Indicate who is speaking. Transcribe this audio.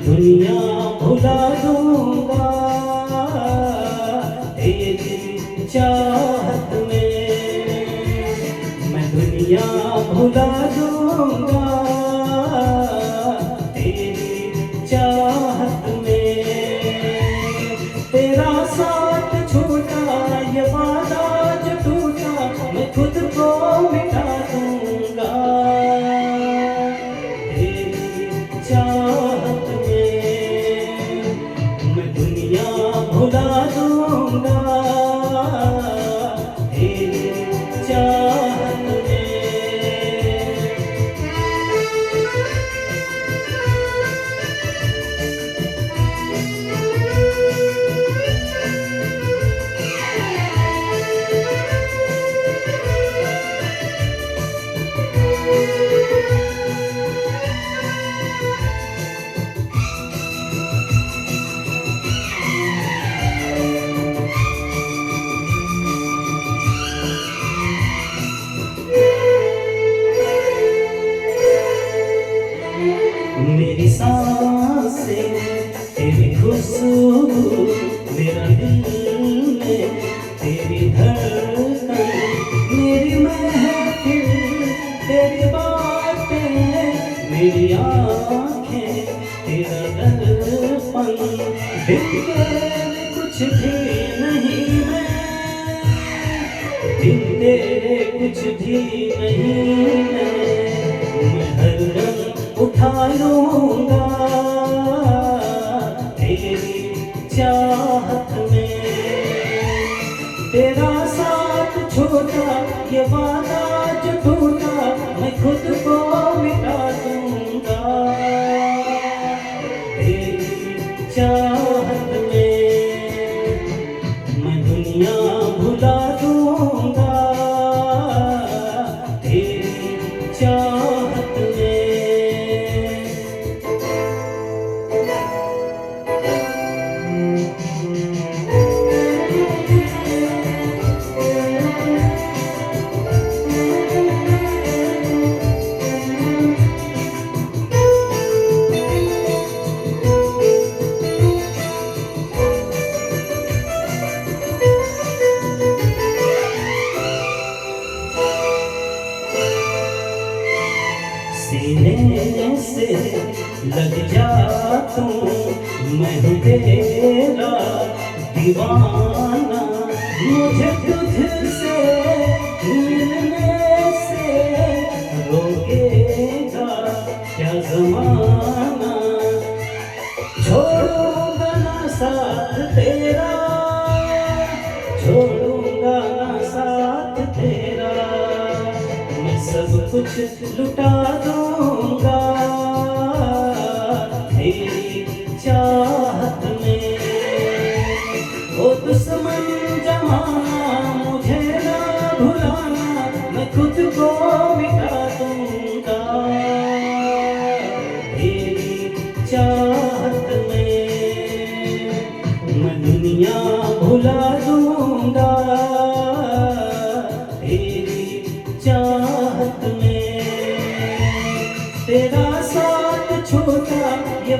Speaker 1: दुनिया भुला दूंगा तेरी चाहत में, मैं दुनिया भुला दूंगा तेरी चाहत में। तेरा साथ छूटा ये वादा जो टूटा, मैं खुद को मिटा दूंगा तेरी चाहत में, मैं दुनिया भुला दूंगा तेरी चाहत में। मेरी सांसें तेरी खुशबू, मेरा दिल में तेरी धड़कन, मेरी महफिल तेरी बातें, मेरी आँखें तेरा दर्पण। बिन तेरे कुछ भी नहीं मैं, बिन तेरे कुछ भी नहीं मैं हर रंग उठा लूंगा तेरी चाहत में। तेरा साथ छोटा ये वादा जो टूटा, मैं खुद को मिटा दूंगा तेरी चाहत में, मैं दुनिया भुला दूंगा तेरी चाहत में। सीने से लग जा तू, मैं हूँ तेरा दीवाना, मुझे तुझसे मिलने से रोकेगा क्या ज़माना। छोड़ूंगा ना साथ तेरा, छोड़ूंगा ना साथ तेरा, मैं सब कुछ लुटा दूंगा तेरी चाहत में। वो दुश्मन जमाना मुझे ना भुलाना, मैं खुद को मिटा दूंगा तेरी चाहत में, मैं दुनिया भुला दूंगा तेरी चाहत में। तेरा साथ छोटा ये